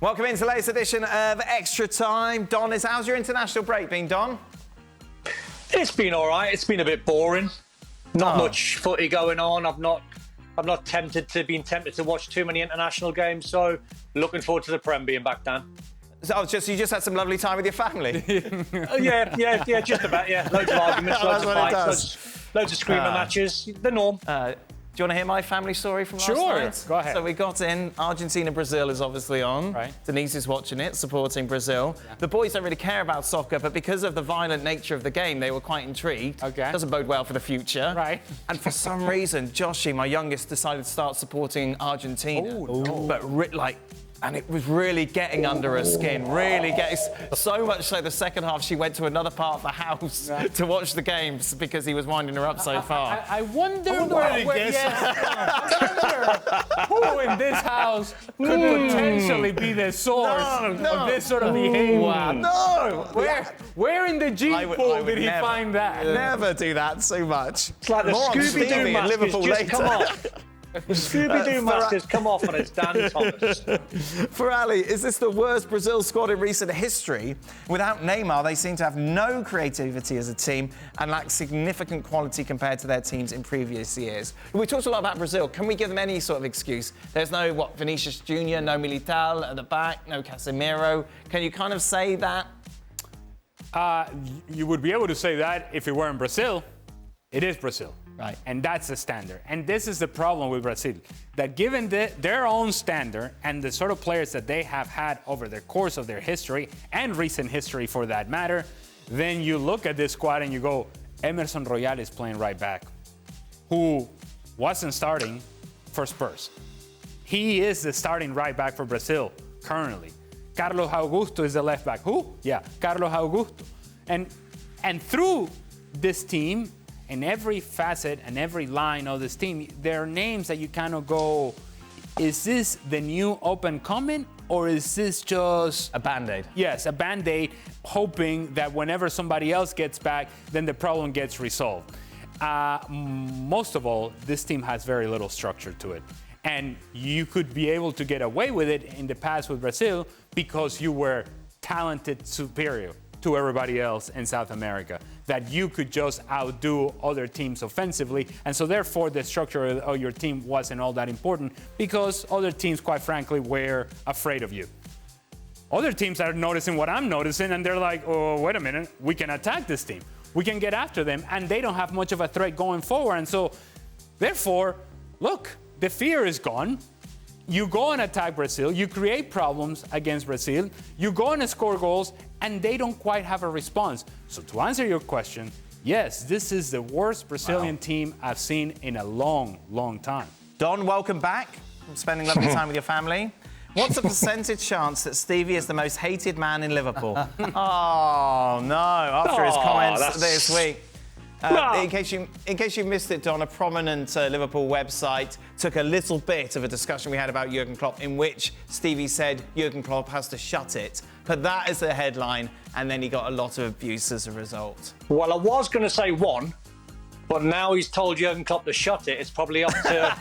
Welcome into the latest edition of Extra Time. Don, how's your international break been, Don? It's been all right. It's been a bit boring. Not much footy going on. I'm not tempted to watch too many international games. So looking forward to the Prem being back, Dan. So you just had some lovely time with your family. yeah, just about. Yeah, loads of arguments, loads of fights, loads of screaming matches. The norm. Do you want to hear my family story from last night? Sure, go ahead. So we got in, Argentina-Brazil is obviously on. Right. Denise is watching it, supporting Brazil. Yeah. The boys don't really care about soccer, but because of the violent nature of the game, they were quite intrigued. Okay. Doesn't bode well for the future. Right. And for some reason, Joshie, my youngest, decided to start supporting Argentina. Oh, no. But and it was really getting under her skin, really getting... So much so the second half she went to another part of the house to watch the games because he was winding her up so far. I wonder who in this house could potentially be the source of this sort of behavior. Wow. No! Where in the gene pool did he find that? Never do that so much. It's like the Scooby-Doo mask just come off. Scooby-Doo mask has come off and it's Dan Thomas. For Ali, is this the worst Brazil squad in recent history? Without Neymar, they seem to have no creativity as a team and lack significant quality compared to their teams in previous years. We talked a lot about Brazil. Can we give them any sort of excuse? There's no, Vinicius Jr., no Militao at the back, no Casemiro. Can you kind of say that? You would be able to say that if it were in Brazil. It is Brazil. Right. And that's the standard. And this is the problem with Brazil, that given their own standard and the sort of players that they have had over the course of their history, and recent history for that matter, then you look at this squad and you go, Emerson Royal is playing right back, who wasn't starting for Spurs. He is the starting right back for Brazil currently. Carlos Augusto is the left back. Who? Yeah, Carlos Augusto. And through this team, in every facet and every line of this team, there are names that you kind of go, is this the new open comment or is this just... A Band-Aid. Yes, a Band-Aid, hoping that whenever somebody else gets back, then the problem gets resolved. Most of all, this team has very little structure to it. And you could be able to get away with it in the past with Brazil because you were talented, superior to everybody else in South America, that you could just outdo other teams offensively, and so therefore the structure of your team wasn't all that important because other teams, quite frankly, were afraid of you. Other teams are noticing what I'm noticing, and they're like, oh, wait a minute, we can attack this team. We can get after them, and they don't have much of a threat going forward, and so therefore, look, the fear is gone. You go and attack Brazil, you create problems against Brazil, you go and score goals, and they don't quite have a response. So to answer your question, yes, this is the worst Brazilian team I've seen in a long, long time. Don, welcome back from spending lovely time with your family. What's the percentage chance that Stevie is the most hated man in Liverpool? Oh, no, after his comments this week. In case you missed it, Don, a prominent Liverpool website took a little bit of a discussion we had about Jurgen Klopp in which Stevie said Jurgen Klopp has to shut it. But that is the headline, and then he got a lot of abuse as a result. Well, I was going to say one, but now he's told Jurgen Klopp to shut it. It's probably up to...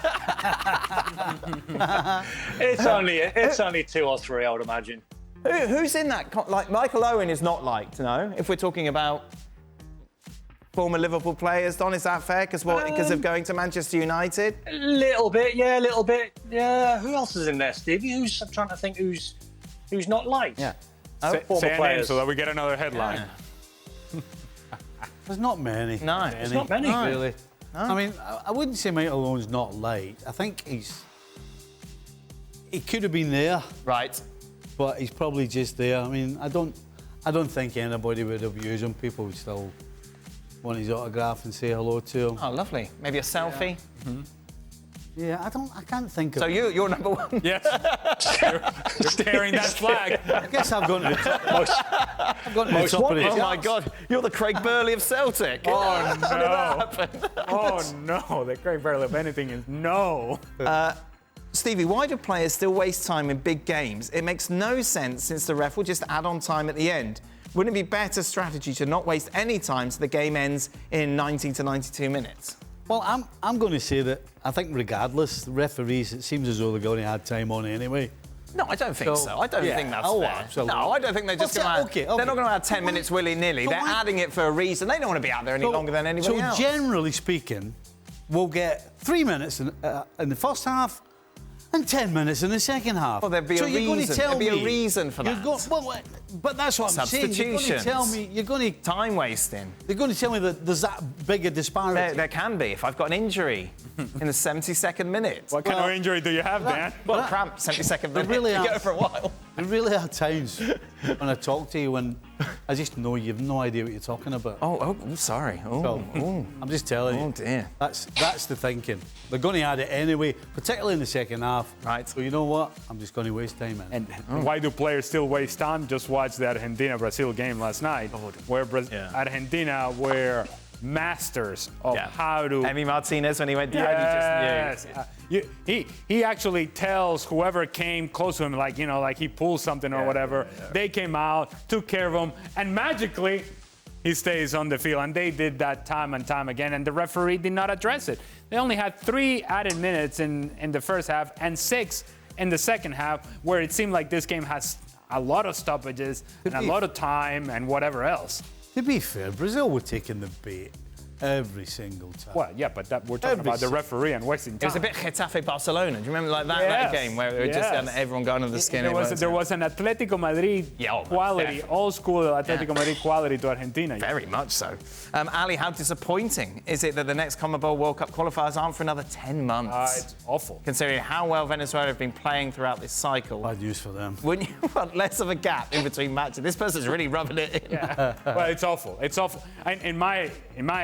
it's only 2 or 3, I would imagine. Who's in that? Like, Michael Owen is not liked, no? If we're talking about former Liverpool players, Don, is that fair? Because of going to Manchester United? A little bit. Yeah, who else is in there, Stevie? I'm trying to think who's not liked. Yeah. Say a name so that we get another headline. Yeah. There's not many. No, there's not many. No. Really. No. I mean, I wouldn't say Michael Owen's not liked. I think he could have been there. Right. But he's probably just there. I mean, I don't think anybody would abuse him. People would still want his autograph and say hello to him. Oh, lovely. Maybe a selfie? Yeah. Yeah, I can't think of... So you're number one? Yes. You're carrying that flag. I guess I've gone to the top. I've gone to the top of the Oh, my God. You're the Craig Burley of Celtic. Oh, no. Oh, no. The Craig Burley of anything is no. Stevie, why do players still waste time in big games? It makes no sense since the ref will just add on time at the end. Wouldn't it be better strategy to not waste any time so the game ends in 90 to 92 minutes? Well, I'm going to say that I think regardless, the referees, it seems as though they're going to add time on anyway. No, I don't think so. I don't think that's fair. Absolutely. No, I don't think they're just going to okay. They're not going to add 10 minutes willy-nilly. They're adding it for a reason. They don't want to be out there any longer than anybody else. So generally speaking, we'll get 3 minutes in the first half and 10 minutes in the second half. Well, there'd be a reason. There'd be a reason for that. But that's what I'm saying. You're going to tell me... Time wasting. You're going to tell me that there's that big a disparity. There can be. If I've got an injury in the 72nd minute. What kind of injury do you have, Dan? Well, cramp, 72nd minute. Really you get it for a while. There really are times when I talk to you when I just know you've no idea what you're talking about. Oh, sorry. I'm just telling you. Oh, dear. That's the thinking. They're going to add it anyway, particularly in the second half. Right. So you know what? I'm just going to waste time in it. And why do players still waste time? Just watch the Argentina-Brazil game last night, where Argentina were masters of how to... Emi Martinez, when he went down, he actually tells whoever came close to him, like he pulled something or whatever. They came out, took care of him, and magically he stays on the field. And they did that time and time again, and the referee did not address it. They only had 3 added minutes in the first half and 6 in the second half, where it seemed like this game has a lot of stoppages and a lot of time and whatever else. To be fair, Brazil were taking the bait every single time. Well, yeah, but we're talking about the referee and wasting time. It was a bit Getafe Barcelona. Do you remember that game where it just had everyone going under the skin? There was an Atletico Madrid quality, old school Atletico Madrid quality to Argentina. Very much so. Ali, how disappointing is it that the next CONMEBOL World Cup qualifiers aren't for another 10 months? It's awful. Considering how well Venezuela have been playing throughout this cycle. Bad news for them. Wouldn't you want less of a gap in between matches? This person's really rubbing it in. Yeah. Well, it's awful. It's awful. And in my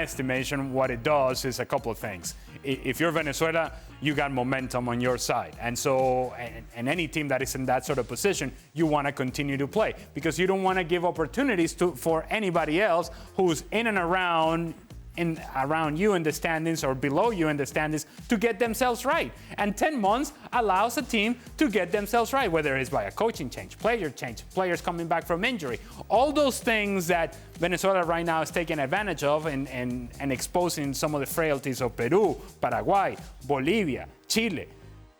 estimation, what it does is a couple of things. If you're Venezuela, you got momentum on your side. And so, and any team that is in that sort of position, you want to continue to play because you don't want to give opportunities for anybody else who's in and around you in the standings or below you in the standings to get themselves right. And 10 months allows a team to get themselves right, whether it's by a coaching change, players coming back from injury. All those things that Venezuela right now is taking advantage of and exposing some of the frailties of Peru, Paraguay, Bolivia, Chile.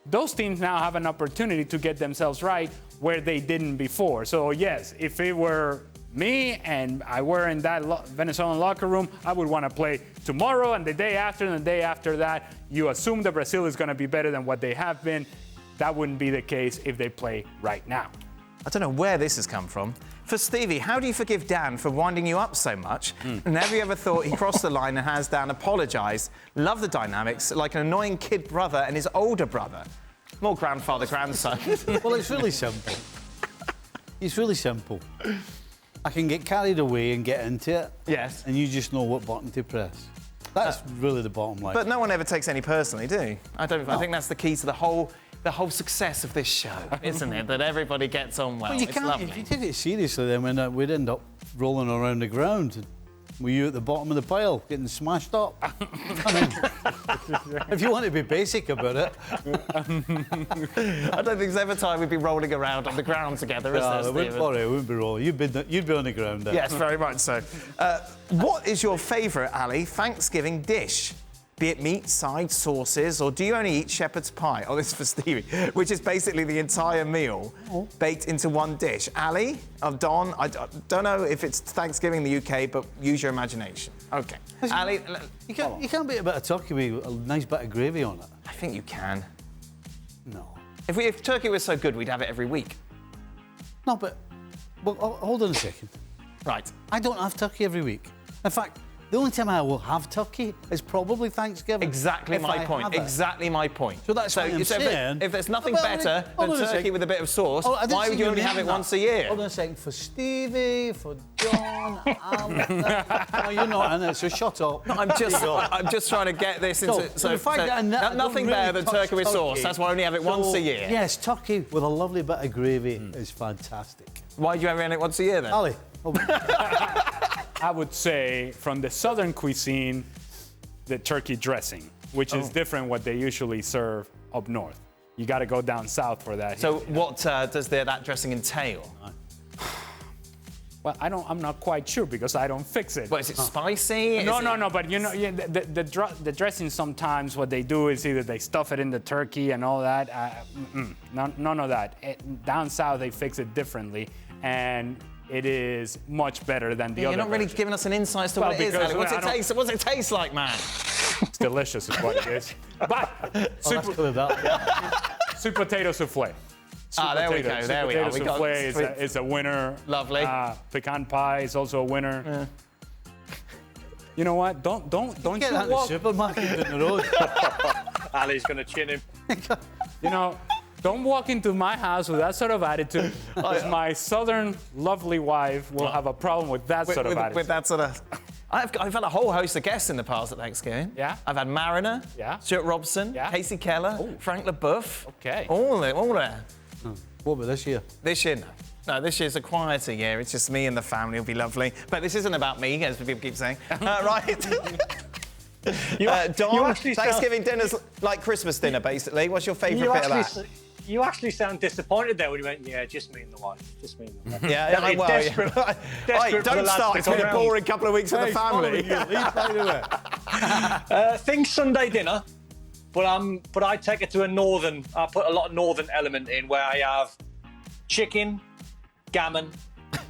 Those teams now have an opportunity to get themselves right where they didn't before. So yes, if it were me and I were in that Venezuelan locker room, I would want to play tomorrow and the day after and the day after that. You assume that Brazil is going to be better than what they have been. That wouldn't be the case if they play right now. I don't know where this has come from. For Stevie, how do you forgive Dan for winding you up so much? And have you ever thought he crossed the line and has Dan apologise? Love the dynamics, like an annoying kid brother and his older brother. More grandfather, grandson. Well, it's really simple. It's really simple. I can get carried away and get into it. Yes. And you just know what button to press. That's really the bottom line. But no one ever takes any personally, do you? I think that's the key to the whole success of this show, isn't it? That everybody gets on well. Well, you it's can't. lovely. If you take it seriously, then we'd end up rolling around the ground. Were you at the bottom of the pile, getting smashed up? I mean, if you want to be basic about it. I don't think there's ever time we'd be rolling around on the ground together, is there, Stephen? It wouldn't be rolling. You'd be on the ground there. Yes, very much so. What is your favourite, Ali, Thanksgiving dish? Be it meat, sides, sauces, or do you only eat shepherd's pie? Oh, this is for Stevie, which is basically the entire meal baked into one dish. Ali, Don, I don't know if it's Thanksgiving in the UK, but use your imagination. OK. Ali... You can't beat a bit of turkey with a nice bit of gravy on it. I think you can. No. If turkey was so good, we'd have it every week. No, but... Well, hold on a second. Right. I don't have turkey every week. In fact, the only time I will have turkey is probably Thanksgiving. Exactly my point. Exactly my point. So that's what I'm saying. If there's nothing better than turkey with a bit of sauce, why would you only have it once a year? Hold on a second. For Stevie, for John, no, you're not in it, so shut up. No, I'm just trying to get this into... So the fact that nothing better than turkey with sauce. That's why I only have it once a year. Yes, turkey with a lovely bit of gravy is fantastic. Why do you ever have it once a year, then? Ali. I would say from the southern cuisine, the turkey dressing, which is different what they usually serve up north. You got to go down south for that. So what does that dressing entail? Well, I'm not quite sure because I don't fix it. What, is it spicy? No. But you know, the dressing sometimes what they do is either they stuff it in the turkey and all that. None of that. Down south they fix it differently, and it is much better than the other. You're not really version. giving us an insight as to what it is, Ali. What's it taste like, man? It's delicious, is what it is. But sweet potato souffle. There we go. There we are. Sweet potato souffle is a winner. Lovely. Pecan pie is also a winner. Yeah. You know what? Don't get you that walk. in the supermarket down the road. Ali's going to chin him. You know, don't walk into my house with that sort of attitude, because my southern lovely wife will have a problem with that sort of attitude. With that sort of... I've had a whole host of guests in the past at Thanksgiving. Yeah? I've had Mariner, Yeah? Stuart Robson, Yeah? Casey Keller, Frank LeBoeuf. Okay. All there. What about this year? This year, no. No, this year's a quieter year. It's just me and the family. It'll be lovely. But this isn't about me, as people keep saying. Right. Don, Thanksgiving dinner's like Christmas dinner, basically. What's your favourite bit of that? You actually sound disappointed there when you went, yeah, just me and the wife. Just me and the wife. Yeah, well, desperate don't start. It's been a boring couple of weeks with the family. Think Sunday dinner, but I take it to a northern. I put a lot of northern element in where I have chicken, gammon,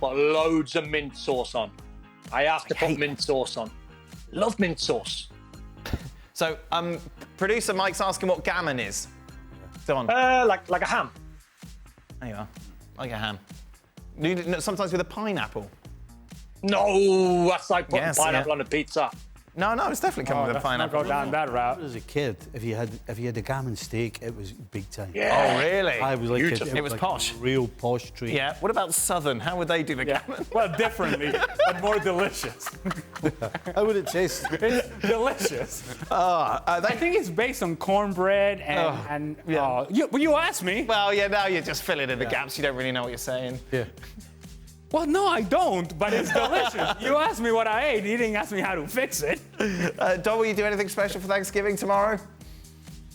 but loads of mint sauce on. I have to put mint sauce on. Love mint sauce. So, producer Mike's asking what gammon is. Don. Like a ham. There you are. Like a ham. Sometimes with a pineapple. No, that's like putting pineapple on a pizza. No, it's definitely coming with a pineapple. Go down that route. As a kid, if you had a gammon steak, it was big time. Yeah. Oh, really? I was like, it was like posh. a real posh treat. Yeah. What about Southern? How would they do the gammon? Well, differently, but more delicious. How would it taste? It's delicious. I think it's based on cornbread and you asked me. Well, yeah, now you're just filling in the gaps. You don't really know what you're saying. Yeah. Well, no, I don't, but it's delicious. You asked me what I ate. You didn't ask me how to fix it. Don, will you do anything special for Thanksgiving tomorrow?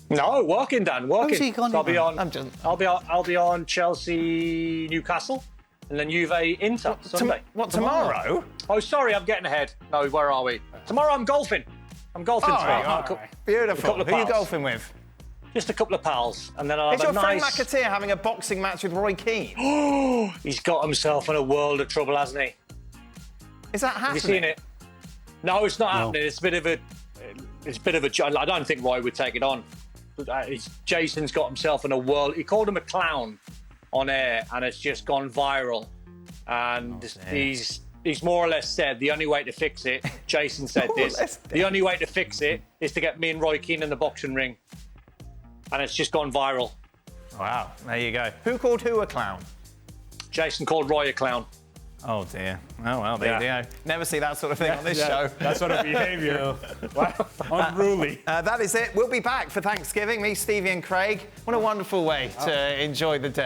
No, working, Dan, working. How's he gone? So I'll be on Chelsea, Newcastle, and then Juve Inter Sunday. What, tomorrow? Oh, sorry, I'm getting ahead. No, where are we? Tomorrow I'm golfing. I'm golfing tomorrow. All right. Beautiful. Who are you golfing with? Just a couple of pals, and then I'll Is have your a friend nice... McAteer having a boxing match with Roy Keane? He's got himself in a world of trouble, hasn't he? Is that happening? Have you seen it? No, it's not happening. It's a bit of a. I don't think Roy would take it on. Jason's got himself in a world. He called him a clown on air, and it's just gone viral. And he's more or less said the only way to fix it. Jason said this. The only way to fix it is to get me and Roy Keane in the boxing ring. And it's just gone viral. Wow, there you go. Who called who a clown? Jason called Roy a clown. Oh, dear. Oh, well, there you go. Never see that sort of thing on this show. That sort of behaviour. Unruly. That is it. We'll be back for Thanksgiving. Me, Stevie and Craig. What a wonderful way to enjoy the day.